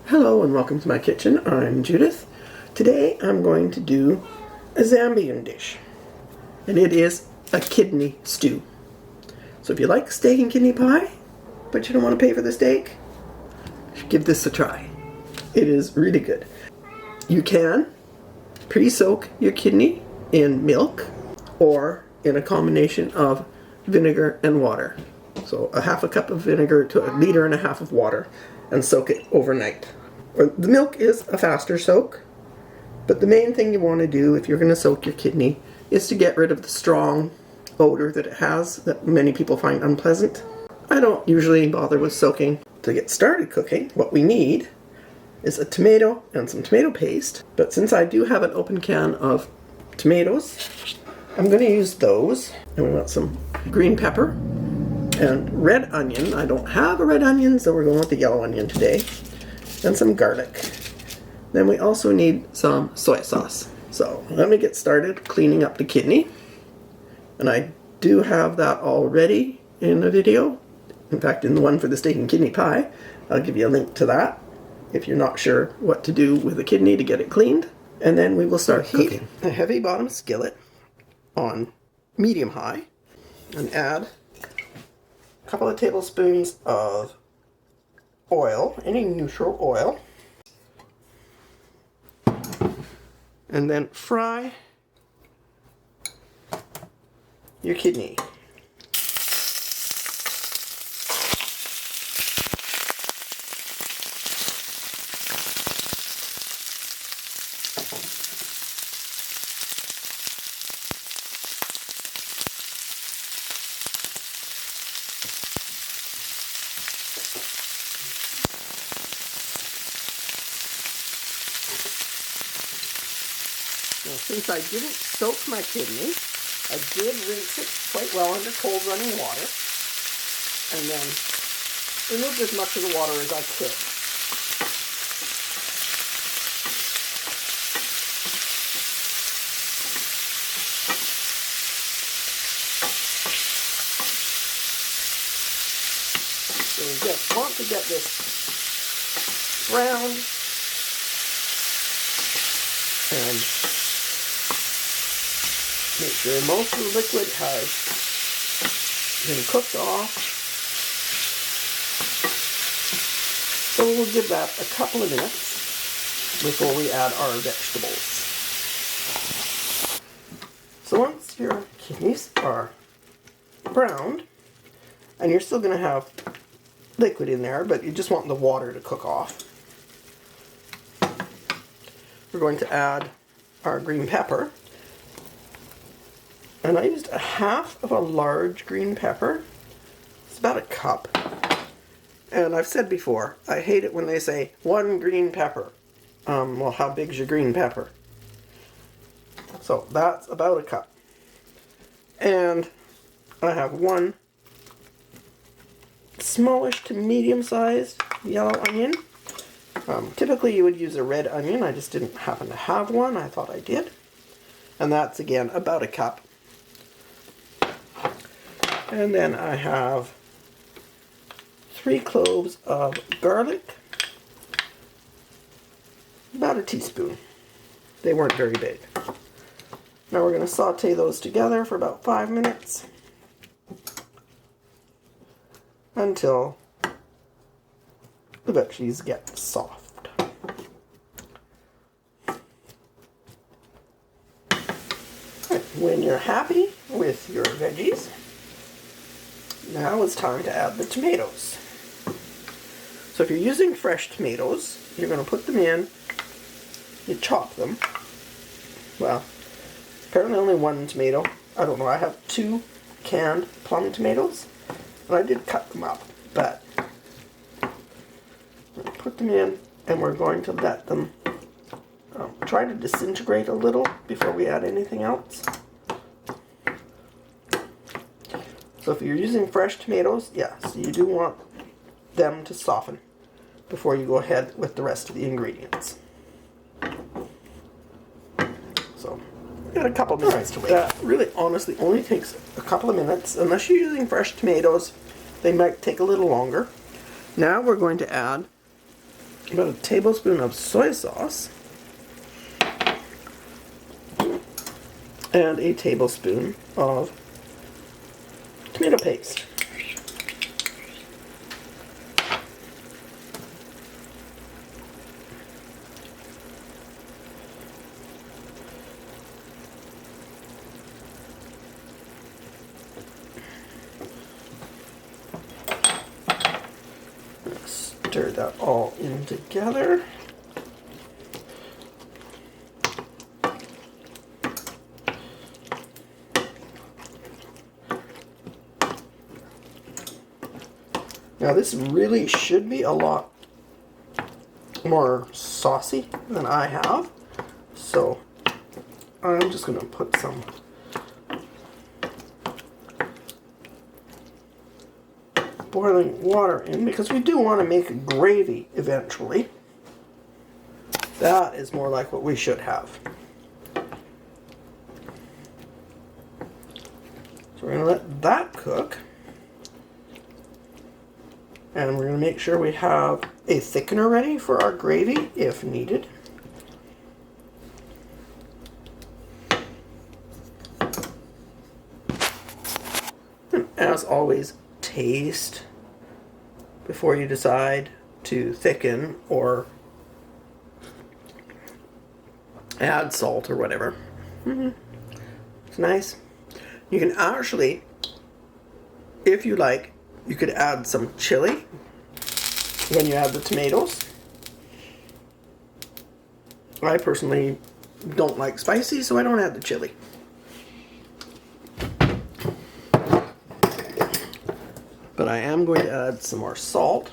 Hello and welcome to my kitchen. I'm Judith. Today I'm going to do a Zambian dish, and it is a kidney stew. So if you like steak and kidney pie, but you don't want to pay for the steak, you should give this a try. It is really good. You can pre-soak your kidney in milk or in a combination of vinegar and water. So a half a cup of vinegar to a liter and a half of water, and soak it overnight. The milk is a faster soak, but the main thing you want to do if you're going to soak your kidney is to get rid of the strong odor that it has that many people find unpleasant. I don't usually bother with soaking. To get started cooking, what we need is a tomato and some tomato paste, but since I do have an open can of tomatoes, I'm going to use those. And we want some green pepper and red onion. I don't have a red onion, so we're going with the yellow onion today. And some garlic. Then we also need some soy sauce. So let me get started cleaning up the kidney. And I do have that already in a video. In fact, in the one for the steak and kidney pie. I'll give you a link to that if you're not sure what to do with the kidney to get it cleaned. And then we will start cooking. A heavy bottom skillet on medium high and add a couple of tablespoons of oil, any neutral oil, and then fry your kidney. Now, since I didn't soak my kidney, I did rinse it quite well under cold running water, and then removed as much of the water as I could. So we just want to get this brown and make sure most of the liquid has been cooked off. So we'll give that a couple of minutes before we add our vegetables. So once your kidneys are browned, and you're still going to have liquid in there, but you just want the water to cook off, we're going to add our green pepper. And I used a half of a large green pepper. It's about a cup. And I've said before, I hate it when they say one green pepper. Well, how big's your green pepper? So that's about a cup. And I have one smallish to medium-sized yellow onion. Typically you would use a red onion. I just didn't happen to have one. I thought I did. And that's, again, about a cup. And then I have 3 cloves of garlic, about a teaspoon. They weren't very big. Now we're going to saute those together for about 5 minutes until the veggies get soft. Right, when you're happy with your veggies, now it's time to add the tomatoes. So if you're using fresh tomatoes, you're going to put them in, you chop them. Well, apparently only one tomato. I don't know, I have 2 canned plum tomatoes, and I did cut them up, but put them in, and we're going to let them try to disintegrate a little before we add anything else. So if you're using fresh tomatoes, yes, you do want them to soften before you go ahead with the rest of the ingredients. So, got a couple minutes to wait. That really honestly only takes a couple of minutes. Unless you're using fresh tomatoes, they might take a little longer. Now we're going to add about a tablespoon of soy sauce and a tablespoon of tomato paste. Stir that all in together. Now this really should be a lot more saucy than I have, so I'm just going to put some boiling water in because we do want to make a gravy eventually. That is more like what we should have. So we're going to let that cook. And we're going to make sure we have a thickener ready for our gravy if needed. And as always, taste before you decide to thicken or add salt or whatever. It's nice. You can actually, if you like, you could add some chili when you add the tomatoes. I personally don't like spicy, so I don't add the chili. But I am going to add some more salt.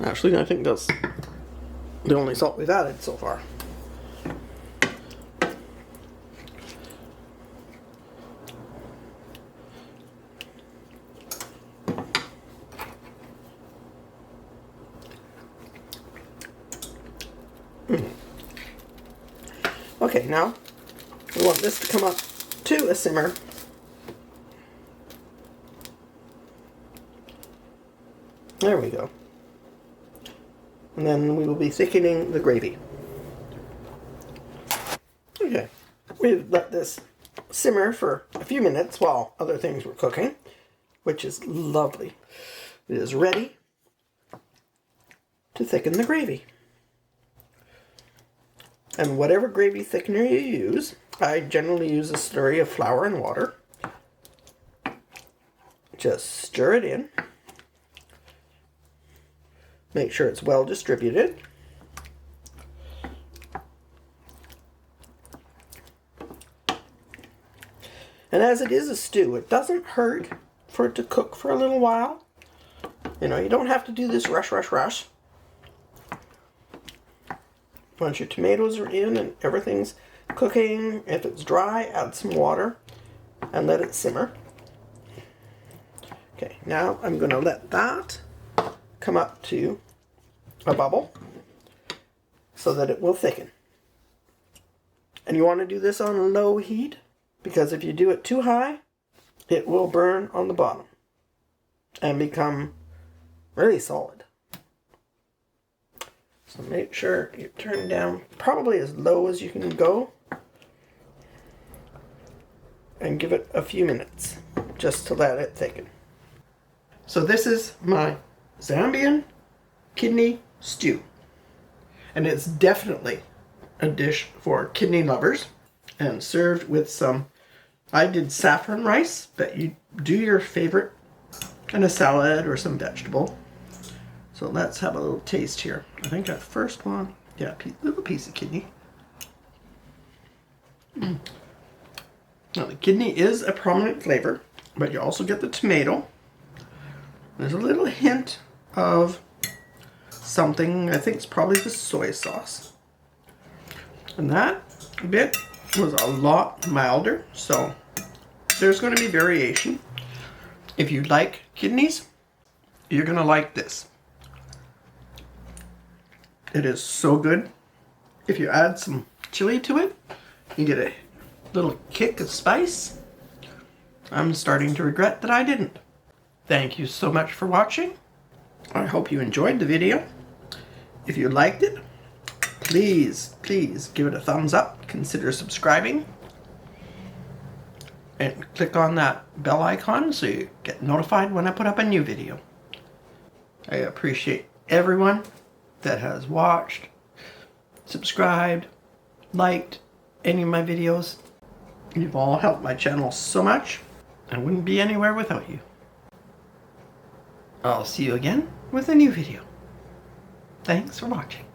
Actually, I think that's the only salt we've added so far. Okay, now we want this to come up to a simmer. There we go. And then we will be thickening the gravy. Okay, we've let this simmer for a few minutes while other things were cooking, which is lovely. It is ready to thicken the gravy. And whatever gravy thickener you use, I generally use a slurry of flour and water. Just stir it in. Make sure it's well distributed. And as it is a stew, it doesn't hurt for it to cook for a little while. You know, you don't have to do this rush. Once your tomatoes are in and everything's cooking, if it's dry, add some water and let it simmer. Okay, now I'm going to let that come up to a bubble so that it will thicken. And you want to do this on low heat because if you do it too high, it will burn on the bottom and become really solid. So make sure you turn down probably as low as you can go and give it a few minutes just to let it thicken. So this is my Zambian kidney stew. And it's definitely a dish for kidney lovers and served with some, I did saffron rice, but you do your favorite kind of salad or some vegetable. So let's have a little taste here. I think our first one, yeah, little piece of kidney. Now the kidney is a prominent flavor, but you also get the tomato. There's a little hint of something, I think it's probably the soy sauce. And that bit was a lot milder, so there's going to be variation. If you like kidneys, you're going to like this. It is so good. If you add some chili to it, you get a little kick of spice. I'm starting to regret that I didn't. Thank you so much for watching. I hope you enjoyed the video. If you liked it, please give it a thumbs up. Consider subscribing. And click on that bell icon so you get notified when I put up a new video. I appreciate everyone that has watched, subscribed, liked any of my videos. You've all helped my channel so much. I wouldn't be anywhere without you. I'll see you again with a new video. Thanks for watching.